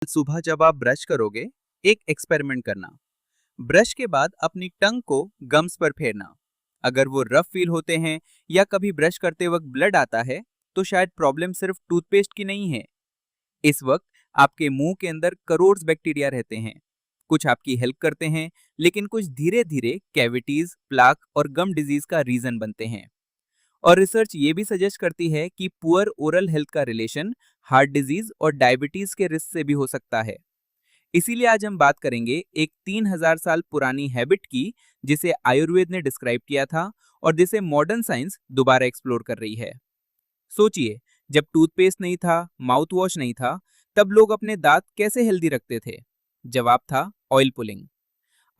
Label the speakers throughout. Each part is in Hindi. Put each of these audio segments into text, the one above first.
Speaker 1: सुबह जब आप ब्रश करोगे, एक एक्सपेरिमेंट करना। ब्रश के बाद अपनी टंग को गम्स पर फेरना। अगर वो रफ फील होते हैं या कभी ब्रश करते वक्त ब्लड आता है, तो शायद प्रॉब्लम सिर्फ टूथपेस्ट की नहीं है। इस वक्त आपके मुंह के अंदर करोड़ बैक्टीरिया रहते हैं। कुछ आपकी हेल्प करते हैं, लेकिन कुछ धीरे धीरे कैविटीज, प्लाक और गम डिजीज का रीजन बनते हैं। और रिसर्च ये भी सजेस्ट करती है कि पुअर ओरल हेल्थ का रिलेशन हार्ट डिजीज और डायबिटीज के रिस्क से भी हो सकता है। इसीलिए आज हम बात करेंगे एक 3000 साल पुरानी हैबिट की, जिसे आयुर्वेद ने डिस्क्राइब किया था और जिसे मॉडर्न साइंस दोबारा एक्सप्लोर कर रही है। सोचिए, जब टूथपेस्ट नहीं था, माउथ वॉश नहीं था, तब लोग अपने दांत कैसे हेल्दी रखते थे? जवाब था ऑयल पुलिंग।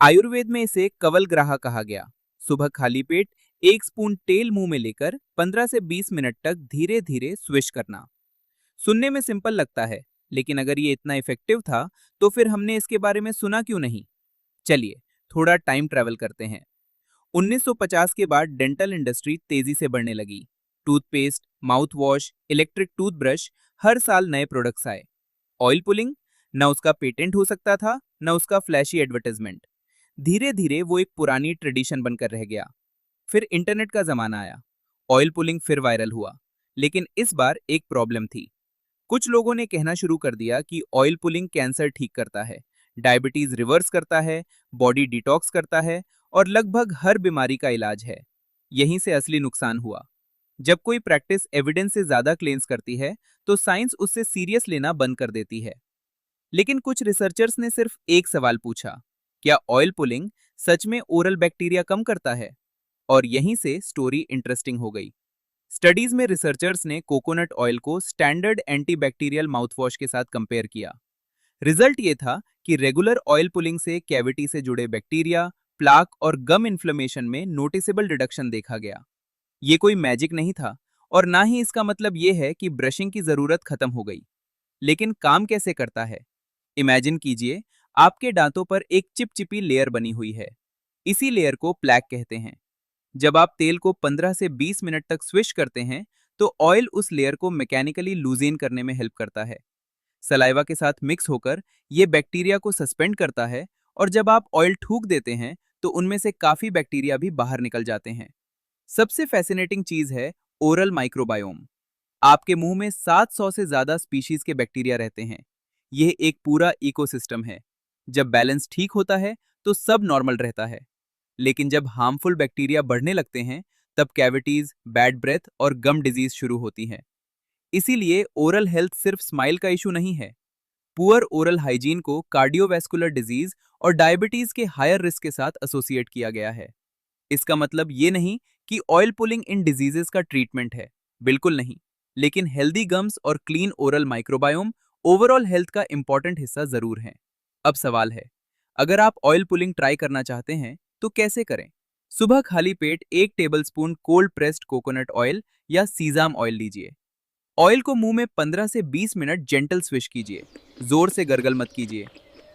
Speaker 1: आयुर्वेद में इसे कवलग्राह कहा गया। सुबह खाली पेट एक स्पून तेल मुंह में लेकर 15 से 20 मिनट तक धीरे धीरे स्विश करना। सुनने में सिंपल लगता है, लेकिन अगर ये इतना इफेक्टिव था, तो फिर हमने इसके बारे में सुना क्यों नहीं? चलिए थोड़ा टाइम ट्रैवल करते हैं। 1950 के बाद डेंटल इंडस्ट्री तेजी से बढ़ने लगी। Toothpaste, mouth wash, electric toothbrush, हर साल नए प्रोडक्ट्स आए। ऑयल पुलिंग, न उसका पेटेंट हो सकता था, न उसका फ्लैशी एडवर्टाइजमेंट। धीरे धीरे वो एक पुरानी ट्रेडिशन बनकर रह गया। फिर इंटरनेट का जमाना आया। ऑयल पुलिंग फिर वायरल हुआ, लेकिन इस बार एक प्रॉब्लम थी। कुछ लोगों ने कहना शुरू कर दिया कि ऑयल पुलिंग कैंसर ठीक करता है, डायबिटीज रिवर्स करता है, बॉडी डिटॉक्स करता है और लगभग हर बीमारी का इलाज है। यहीं से असली नुकसान हुआ। जब कोई प्रैक्टिस एविडेंस से ज्यादा क्लेम्स करती है, तो साइंस उससे सीरियस लेना बंद कर देती है। लेकिन कुछ रिसर्चर्स ने सिर्फ एक सवाल पूछा, क्या ऑयल पुलिंग सच में ओरल बैक्टीरिया कम करता है? और यहीं से स्टोरी इंटरेस्टिंग हो गई। स्टडीज में रिसर्चर्स ने कोकोनट ऑयल को स्टैंडर्ड एंटीबैक्टीरियल माउथवॉश के साथ कंपेयर किया। रिजल्ट ये था कि रेगुलर ऑयल पुलिंग से कैविटी से जुड़े बैक्टीरिया, प्लाक और गम इन्फ्लेमेशन में नोटिसेबल रिडक्शन देखा गया। ये कोई मैजिक नहीं था, और ना ही इसका मतलब ये है कि ब्रशिंग की जरूरत खत्म हो गई। लेकिन काम कैसे करता है? इमेजिन कीजिए, आपके दांतों पर एक चिपचिपी लेयर बनी हुई है। इसी लेयर को प्लैक कहते हैं। जब आप तेल को 15 से 20 मिनट तक स्विश करते हैं, तो ऑयल उस लेयर को मैकेनिकली लूजेन करने में हेल्प करता है। सलाइवा के साथ मिक्स होकर ये बैक्टीरिया को सस्पेंड करता है, और जब आप ऑयल थूक देते हैं, तो उनमें से काफी बैक्टीरिया भी बाहर निकल जाते हैं। सबसे फैसिनेटिंग चीज है ओरल माइक्रोबायोम। आपके मुंह में 700 से ज्यादा स्पीशीज के बैक्टीरिया रहते हैं। यह एक पूरा इकोसिस्टम है। जब बैलेंस ठीक होता है, तो सब नॉर्मल रहता है। लेकिन जब हार्मफुल बैक्टीरिया बढ़ने लगते हैं, तब कैविटीज, बैड ब्रेथ और गम डिजीज शुरू होती हैं। इसीलिए ओरल हेल्थ सिर्फ स्माइल का इशू नहीं है। पुअर ओरल हाइजीन को कार्डियोवैस्कुलर डिजीज और डायबिटीज के हायर रिस्क के साथ एसोसिएट किया गया है। इसका मतलब ये नहीं कि ऑयल पुलिंग इन डिजीजेस का ट्रीटमेंट है, बिल्कुल नहीं। लेकिन हेल्दी गम्स और clean oral microbiome overall health का इंपॉर्टेंट हिस्सा जरूर है। अब सवाल है, अगर आप ऑयल पुलिंग ट्राई करना चाहते हैं, तो कैसे करें? सुबह खाली पेट 1 tablespoon cold pressed coconut oil या सीजाम ऑयल लीजिए। ऑयल को मुंह में 15 से 20 मिनट जेंटल स्विश कीजिए। जोर से गरगल मत कीजिए।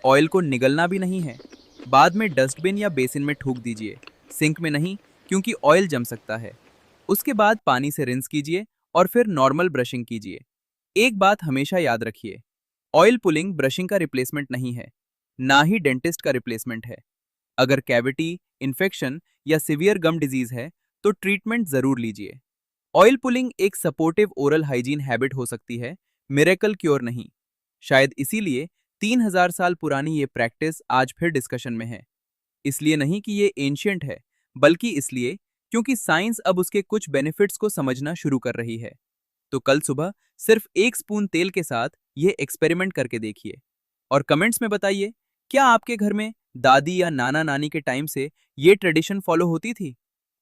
Speaker 1: ऑयल को निगलना भी नहीं है। बाद में डस्टबिन या बेसिन में थूक दीजिए, सिंक में नहीं, क्योंकि ऑयल जम सकता है। उसके बाद पानी से रिंस कीजिए और फिर नॉर्मल ब्रशिंग कीजिए। एक बात हमेशा याद रखिए, ऑयल पुलिंग ब्रशिंग का रिप्लेसमेंट नहीं है, ना ही डेंटिस्ट का रिप्लेसमेंट है। अगर कैविटी, इन्फेक्शन या सिवियर गम डिजीज है, तो ट्रीटमेंट जरूर लीजिए। ऑयल पुलिंग एक सपोर्टिव ओरल हाइजीन हैबिट हो सकती है, मिरेकल क्योर नहीं। शायद इसीलिए 3000 साल पुरानी ये प्रैक्टिस आज फिर डिस्कशन में है। इसलिए नहीं कि ये एंशियंट है, बल्कि इसलिए क्योंकि साइंस अब उसके कुछ बेनिफिट्स को समझना शुरू कर रही है। तो कल सुबह सिर्फ 1 स्पून तेल के साथ ये एक्सपेरिमेंट करके देखिए, और कमेंट्स में बताइए, क्या आपके घर में दादी या नाना नानी के टाइम से ये ट्रेडिशन फॉलो होती थी?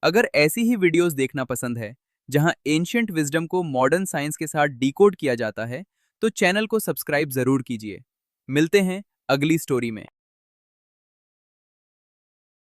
Speaker 1: अगर ऐसी ही वीडियोस देखना पसंद है, जहां एंशियंट विजडम को मॉडर्न साइंस के साथ डिकोड किया जाता है, तो चैनल को सब्सक्राइब जरूर कीजिए। मिलते हैं अगली स्टोरी में।